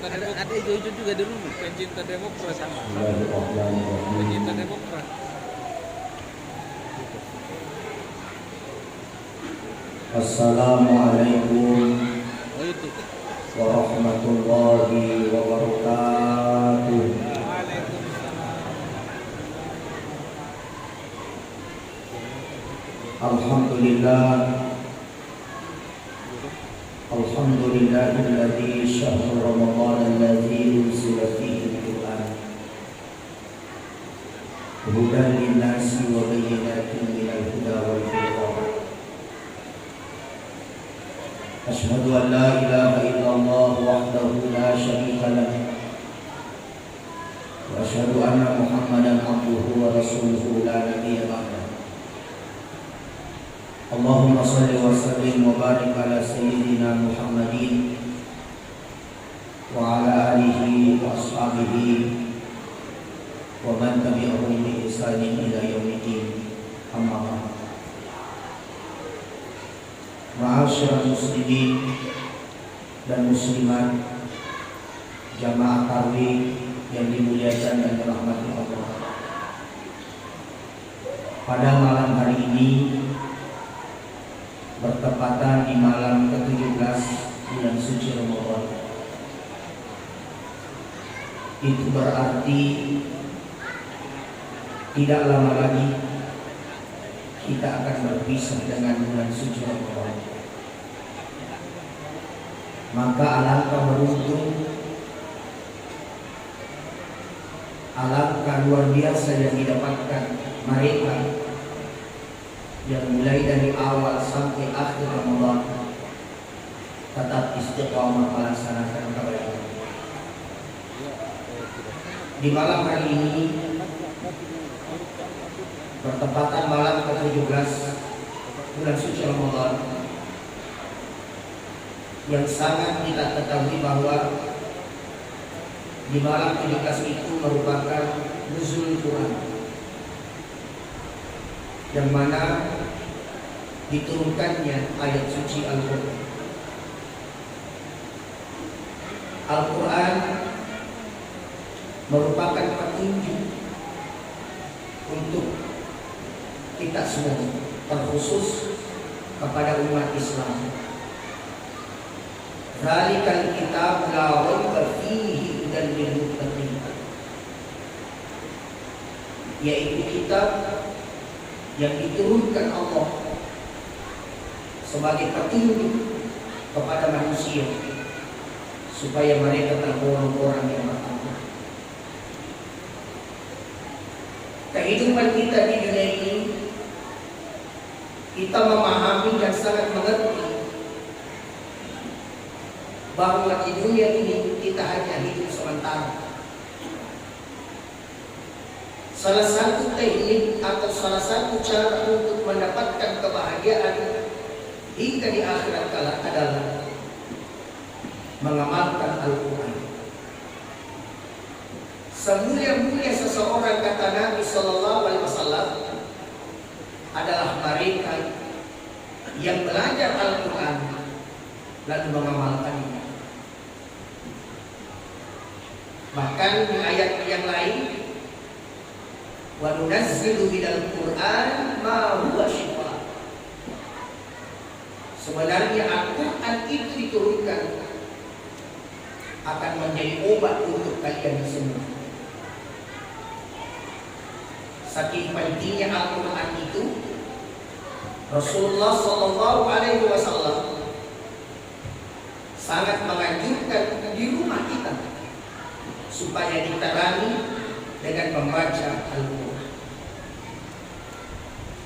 Ada hijau-hijau juga di rumah, pencinta Demokrat sama. Pencinta Demokrat. Assalamualaikum Oh itu. warahmatullahi wabarakatuh. Alhamdulillah. Alhamdulillahilladzi syahra Ramadan alladzi unzila fihi al-Qur'an hudan lin-nasi wa bayyinatin minal huda wal furqan. Asyhadu an la ilaha illallah wahdahu la syarika lah wa asyhadu anna Muhammadan abduhu wa rasuluhu la nabiyya ba'dah. Allahumma salli wa sallim wa barik ala sayyidina Muhammadin wa ala alihi wa ashabihi wa man tabi'ahum bi ihsanin ila yaumiddin. Amma ba'd. Ma'asyiral muslimin dan muslimat, jamaah tarawih yang dimuliakan dan dirahmati Allah. Pada malam hari ini bertepatan di malam ke-17 bulan suci Ramadan. Itu berarti tidak lama lagi kita akan berpisah dengan bulan suci Ramadan. Maka alangkah beruntung, alangkah luar biasa yang didapatkan mereka yang mulai dari awal sampai akhir Ramadan tetap istiqamah melaksanakan kebaikan. Di malam hari ini bertepatan malam ke-17 bulan suci Ramadan, yang sangat kita ketahui bahwa di malam ke-17 itu merupakan nuzul Quran, yang mana diturunkannya ayat suci Al-Quran. Al-Quran merupakan petunjuk untuk kita semua, terkhusus kepada umat Islam. Dzalikal kitab la raiba fihi hudan lil muttaqin, yaitu kitab yang diturunkan Allah sebagai petunjuk kepada manusia supaya mereka tergolong orang yang bertakwa. Kehidupan kita di dunia ini, kita memahami dan sangat mengerti bahwa di dunia ini kita hanya hidup sementara. Salah satu teknik atau salah satu cara untuk mendapatkan kebahagiaan hingga di akhirat kelak adalah mengamalkan Al-Quran. Semulia-mulia seseorang, kata Nabi Sallallahu Alaihi Wasallam, adalah mereka yang belajar Al-Quran lalu mengamalkannya. Bahkan di ayat yang lain, wa nunazzilu minal Qur'an ma huwa shifaa. Sebenarnya Al-Quran itu diturunkan akan menjadi obat untuk kalian semua. Saking pentingnya Al-Quran itu, Rasulullah Sallallahu Alaihi Wasallam sangat menganjurkan di rumah kita supaya diterangi dengan membaca Al-Quran.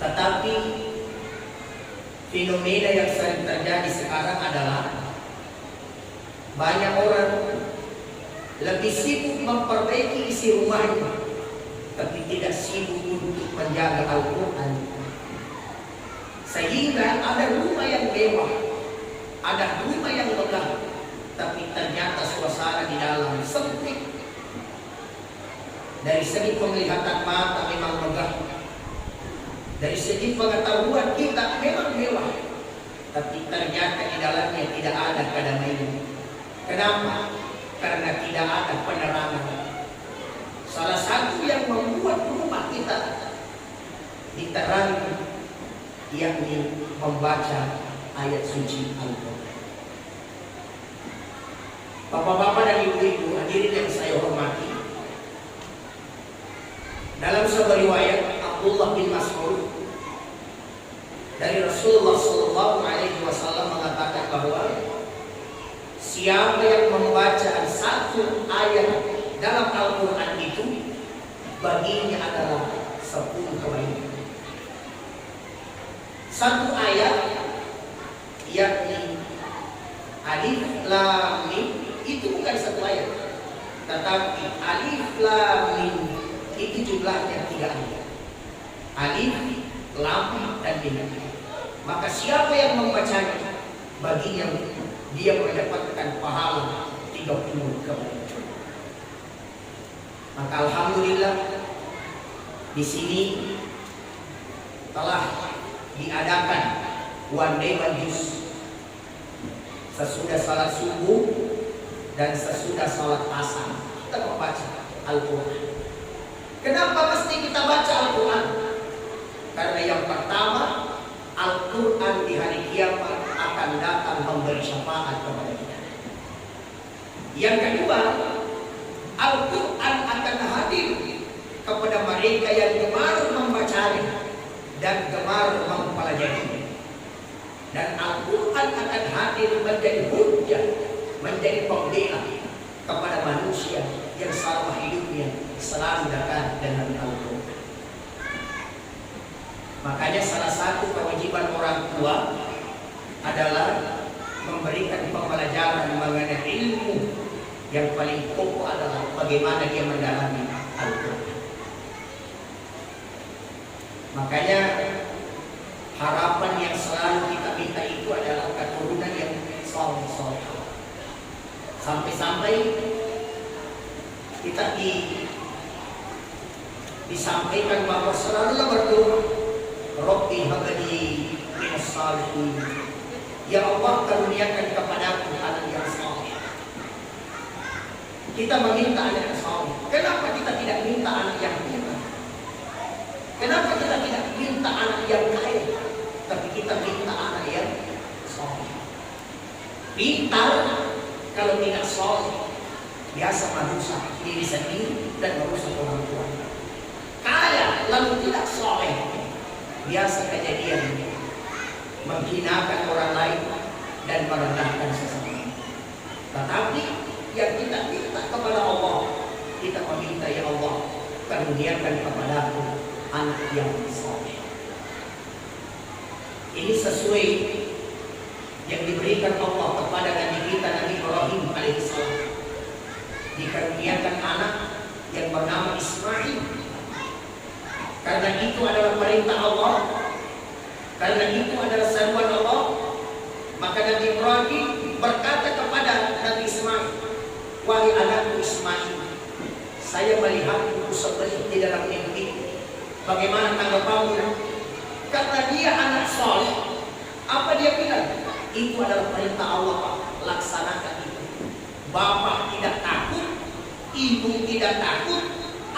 Tetapi fenomena yang sering terjadi sekarang adalah banyak orang lebih sibuk memperbaiki isi rumahnya, tapi tidak sibuk untuk menjaga Al-Quran. Sehingga ada rumah yang mewah, ada rumah yang megah, tapi ternyata suasana di dalam sempit. Dari segi penglihatan mata memang megah, dari segi pengetahuan kita memang mewah, tapi ternyata di dalamnya tidak ada kedamaian. Kenapa? karena tidak ada penerangan. Salah satu yang membuat rumah kita diterangi yakni membaca ayat suci Al-Quran. Bapak-bapak dan ibu-ibu hadirin yang saya hormati, dalam sebuah riwayat Abdullah bin Mas'ud dari Rasulullah SAW mengatakan bahwa siapa yang membaca satu ayat dalam Al-Quran itu baginya adalah 10 kebaikan. Satu ayat yakni Alif Lam Mim itu bukan satu ayat, tetapi Alif Lam Mim itu jumlahnya 3 ayat. Alif, Lam, dan Mim. Maka siapa yang membacanya baginya dia mendapatkan pahala 30 kebaikan. Maka alhamdulillah di sini telah diadakan one day one juice sesudah salat subuh dan sesudah salat asar kita membaca Al-Quran. Kenapa mesti kita baca Al-Quran? Karena yang pertama, Al-Quran di hari kiamat akan datang memberi syafaat kepada kita. Yang kedua, Al-Quran akan hadir kepada mereka yang gemar membacanya dan gemar mempelajarinya. Dan Al-Quran akan hadir menjadi hujjah, menjadi pembela kepada manusia yang selama hidupnya selalu dekat dengan Al-Quran. Makanya salah satu kewajiban orang tua adalah memberikan pembelajaran mengenai ilmu. Yang paling pokok adalah bagaimana dia mendalami Al-Quran. Makanya harapan yang selalu kita minta itu adalah keturunan yang saleh. Sampai-sampai kita disampaikan bahwa selalu berdoa, Rabbi habli minas salihin. Ya Allah, karuniakan kepadaku anak yang saleh. Kita meminta anak yang saleh. Kenapa kita tidak minta anak yang pintar? Kenapa kita tidak minta anak yang kaya? Tapi kita minta anak yang saleh. Pintar kalau tidak saleh, biasa merusak diri sendiri dan merusak orang tua. Kaya lalu tidak saleh, biasa kejadian menghinakan orang lain dan merendahkan sesama. Tetapi yang kita minta kepada Allah, kita meminta, ya Allah, karuniakan kepadaku anak yang saleh. Ini sesuai yang diberikan Allah kepada Nabi kita Nabi Ibrahim alaihissalam. Dikaruniakan anak yang bernama Ismail. Karena itu adalah perintah Allah, karena itu adalah seruan Allah, maka Nabi Ibrahim berkata kepada Nabi Ismail, wahai anakku Ismail, saya melihatmu seperti di dalam mimpi. Bagaimana tanggapanmu? Karena dia anak saleh, apa dia bilang? Itu adalah perintah Allah, Pak. Laksanakan itu. Bapak tidak takut, ibu tidak takut,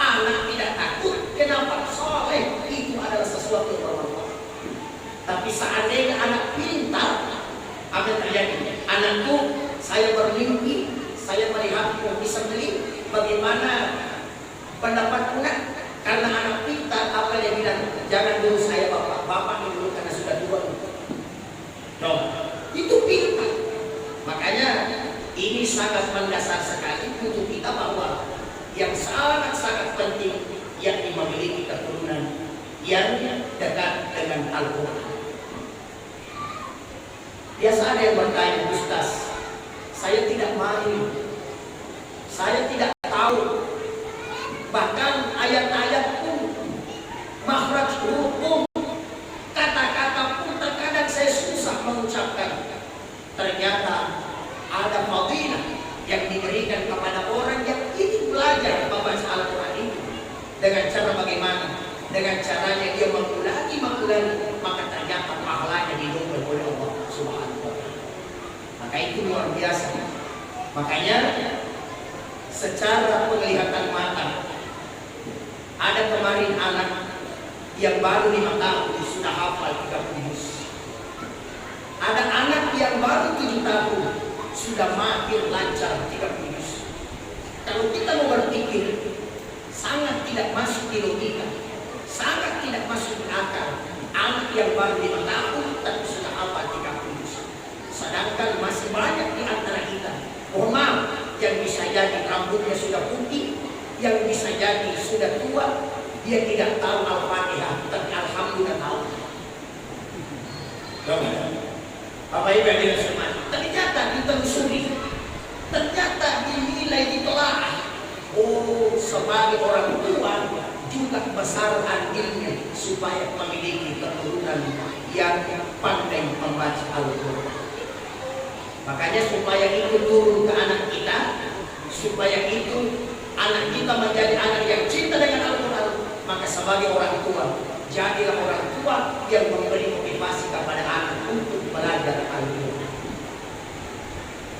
anak tidak takut. Kenapa? Saleh itu adalah sesuatu yang bermanfaat. Tapi seandainya anak pintar, apa yang terjadi? Anakku, saya bermimpi, saya melihatmu bisa beli. Bagaimana pendapatmu nak? Karena anak pintar, apa dia bilang? Jangan dulu saya bapak dulu karena sudah tua. No, itu pintar. Makanya ini sangat mendasar sekali untuk kita bahwa yang sangat-sangat penting yakni memiliki keturunan yang dekat dengan Al-Quran. Biasa ada yang bertanya, Ustaz, saya tidak mahir, saya tidak tahu, bahkan ayat-ayat pun, makhraj huruf pun, kata-kata pun terkadang saya susah mengucapkan. Ternyata ada fadilah yang diberikan kepada orang yang ingin belajar membaca Al-Quran itu. Dengan cara bagaimana? Dengan caranya dia mengulangi, maka ternyata pahalanya didobel oleh Allah Subhanahu wa Ta'ala. Maka itu luar biasa. Makanya secara penglihatan mata. Ada kemarin anak yang baru 5 tahun sudah hafal 30 juz. Ada anak yang baru 7 tahun sudah mahir lancar 30 juz. Kalau kita mau berpikir, sangat tidak masuk di logika, sangat tidak masuk di akal. Anak yang baru 5 tahun tapi sudah hafal 30 juz. Sedangkan masih banyak di antara kita, mohon maaf, yang bisa jadi rambutnya sudah putih, yang bisa jadi sudah tua, dia tidak tahu Al-Fatihah, tapi alhamdulillah tahu. Bapak Ibu yang dirahmati, ternyata ditelusuri, ternyata dinilai, ditelaah. Oh, sebagai orang tua juga besar andilnya supaya memiliki keturunan yang pandai membaca Al-Quran. Makanya supaya itu turun ke anak kita, supaya itu anak kita menjadi anak yang cinta dengan Al-Quran, maka sebagai orang tua, jadilah orang tua yang memberi motivasi kepada anak untuk belajar Al-Quran.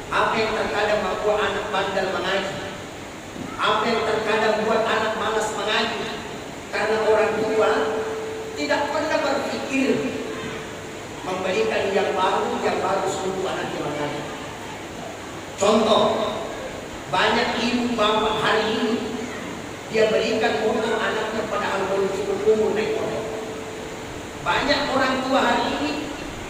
Apa yang terkadang membuat anak bandel mengaji? Apa yang terkadang buat anak malas mengaji? Karena orang tua tidak pernah berpikir memberikan yang baru sebelum anaknya mengaji. Contoh, banyak ibu bapak hari ini dia berikan motor anaknya pada belum cukup umur naik motor. Banyak orang tua hari ini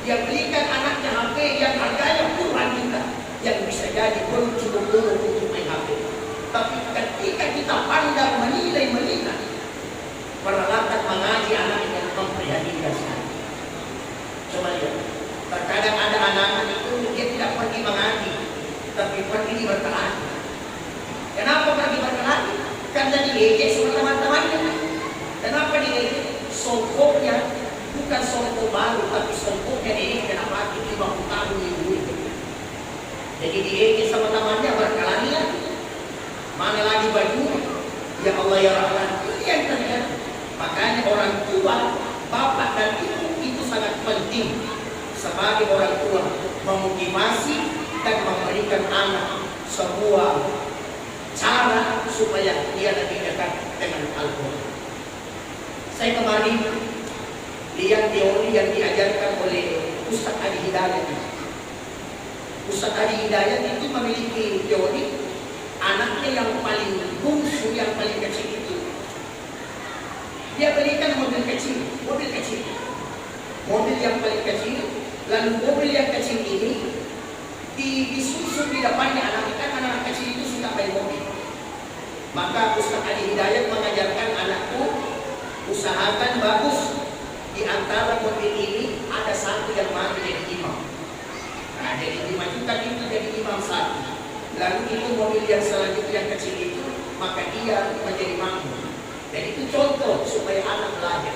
dia berikan anaknya HP yang harganya puluhan juta, yang bisa jadi belum cukup umur untuk main HP. Tapi ketika kita pandang menilai, peralatan mengaji anaknya memprihatinkan sekali. Coba lihat, terkadang ada anak-anak itu dia tidak pergi mengaji, tapi pergi berkelahi. Kenapa pergi berkelahi? Karena diejek sama teman-temannya. Kenapa diejek? Songkoknya bukan songkok baru, tapi songkoknya ini kenapa 50 tahun ini. Jadi diejek sama temannya berkelahi. Mana lagi baju? Ya Allah ya Rahman, ini yang terjadi. Makanya orang tua, bapak dan ibu itu sangat penting sebagai orang tua memotivasi dan memberikan anak sebuah cara supaya dia lebih dekat dengan Al-Quran. Saya kemarin lihat teori yang diajarkan oleh Ustaz Adi Hidayat. Ustaz Adi Hidayat itu memiliki teori anaknya yang paling bungsu, yang paling kecil itu dia berikan mobil kecil, mobil yang paling kecil, lalu mobil yang kecil ini disusun di depannya anaknya, kan anak kecil itu suka main mobil. Maka Ustaz Adi Hidayat mengajarkan anakku, usahakan bagus di antara mobil ini ada satu yang mati jadi imam. Nah, jadi 5 juta itu jadi imam satu. Lalu itu mobil yang selanjutnya yang kecil itu, maka dia menjadi makmum. Dan itu contoh supaya anak belajar.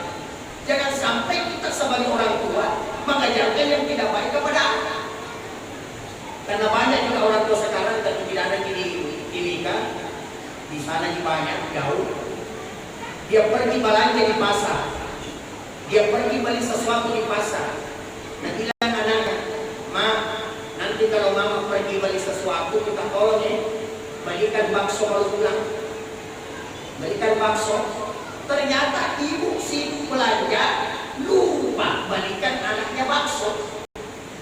Jangan sampai kita sebagai orang tua mengajarkan yang tidak baik kepada anak. Karena banyak juga orang tua sekarang tapi tidak ada di Timika, di sana banyak jauh. Dia pergi belanja di pasar, dia pergi beli sesuatu di pasar. Nah, bilang anaknya, "Ma, nanti kalau mama pergi beli sesuatu, kita tolong ya, belikan bakso kalau pulang." Belikan bakso. Ternyata ibu sibuk belanja, lupa belikan anaknya bakso.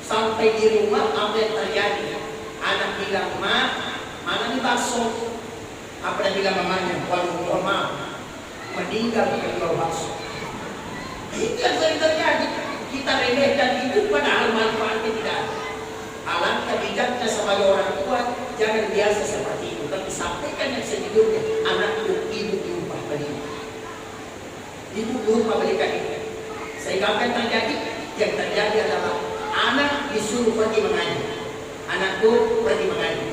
Sampai di rumah apa yang terjadi? Anak bilang, "Ma, mana nih bakso?" Apa yang bilang mamanya? "Waduh, mama meninggal kalau bakso." Itu yang sering terjadi. Kita remehkan itu padahal manfaatnya tidak ada. Alangkah bijaknya sebagai orang tua, jangan biasa seperti itu, tapi sampaikan yang sejujurnya. Anakku, ibu lupa belikan. Ibu lupa belikan itu. Sehingga apa yang terjadi? Yang terjadi adalah anak disuruh pergi mengaji. Anakku pergi mengaji.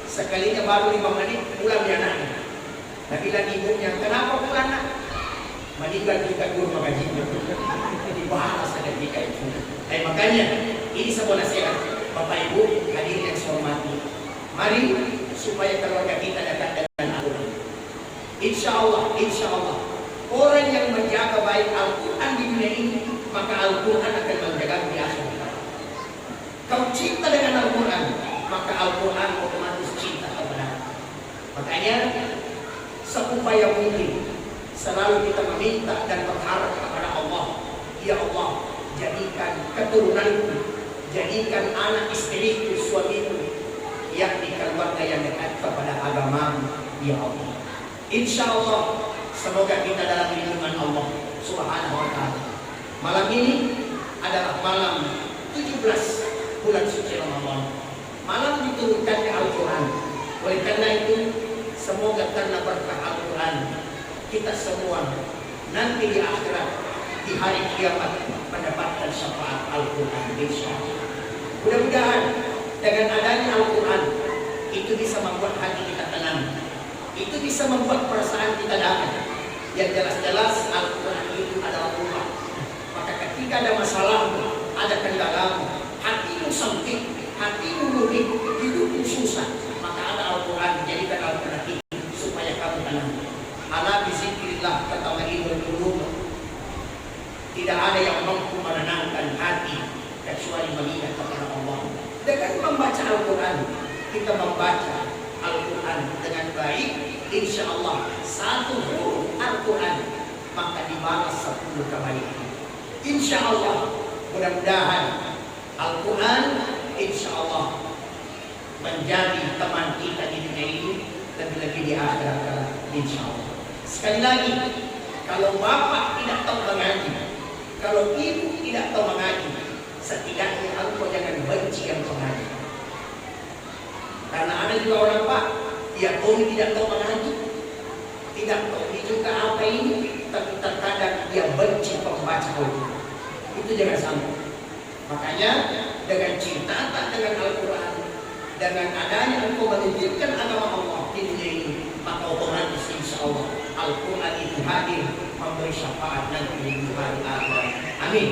Sekalinya baru 5 menit pulang dia anaknya. Nah, bilang ibunya, "Kenapa pulang nak?" "Meninggal juga guru mengajinya." Dibahas ada jika itu. Makanya ini sebuah nasihat. Bapak Ibu hadirin yang saya hormati, mari supaya keluarga kita dekat dengan Al-Quran. Insya Allah orang yang menjaga baik Al-Quran di dunia ini, maka Al-Quran akan menjaga di akhirat. Kau cinta dengan Al-Quran, maka Al-Quran otomatis cinta kepada. Makanya meminta dan berharap kepada Allah, ya Allah, jadikan keturunanku, jadikan anak istriku, suamiku, yakni keluarga yang dekat kepada agamamu, ya Allah. Insya Allah, semoga kita dalam lindungan Allah Subhanahu wa ta'ala. Malam ini adalah malam 17 bulan suci Ramadan, malam diturunkannya Al-Quran. Oleh karena itu, semoga karena berkah Al-Quran, kita semua nanti di akhirat, di hari kiamat, mendapatkan syafaat Al-Quran, insya Allah. Mudah-mudahan dengan adanya Al-Quran, itu bisa membuat hati kita tenang, itu bisa membuat perasaan kita damai. Yang jelas-jelas Al-Quran itu adalah rumah. Maka ketika ada masalah, ada kendalamu, hatimu sempit, hatimu lurik, hidupmu susah, maka ada Al-Quran, jadikan Al-Quran itu supaya kamu tenang. Ala bizikrillah tatma'innul qulub. Tidak ada yang mampu menenangkan hati kecuali mengingat kepada Allah. Dengan membaca Al-Quran, kita membaca Al-Quran dengan baik, insya Allah satu huruf Al-Quran maka dibalas 10 kebaikan. Insya Allah, mudah-mudahan Al-Quran insya Allah menjadi teman kita di dunia ini, lebih-lebih di akhirat kelak, insya Allah. Sekali lagi, kalau bapak tidak tahu mengaji, kalau ibu tidak tahu mengaji, setidaknya engkau jangan benci yang mengaji. Karena ada juga orang pak, dia pun tidak tahu mengaji, tidak tahu juga apa ini, tapi terkadang dia benci pembaca Al-Quran. Itu jangan sampai. Makanya dengan cinta dengan Al-Quran, dengan adanya engkau menunjukkan agama Allah di dunia ini, maka otomatis insya Allah Al-Quran itu hadir memberi syafaat nanti di hari akhirat. Amin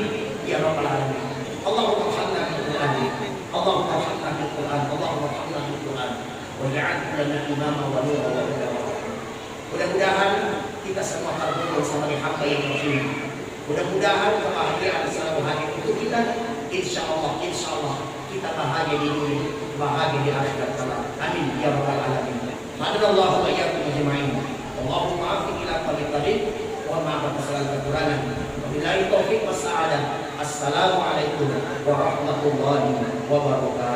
ya rabbal alamin. Allahumma shalli ala Muhammad, Allahumma shalli ala Quran, Allahumma shalli ala Quran, waj'alhu lana imama wa nura wa huda. Mudah-mudahan kita semua terkumpul sebagai hamba yang beriman. Mudah-mudahan kebahagiaan selalu hadir untuk kita. Insya Allah kita bahagia di dunia, bahagia di akhirat kelak. Amin ya rabbal alamin. Ma'adallahu wa iyyakum ajma'in. Allahumma afiq ila qalbi qalib wa ma'abat segala kekurangan. Wabillahi taufiq was sa'adah. Assalamualaikum warahmatullahi wabarakatuh.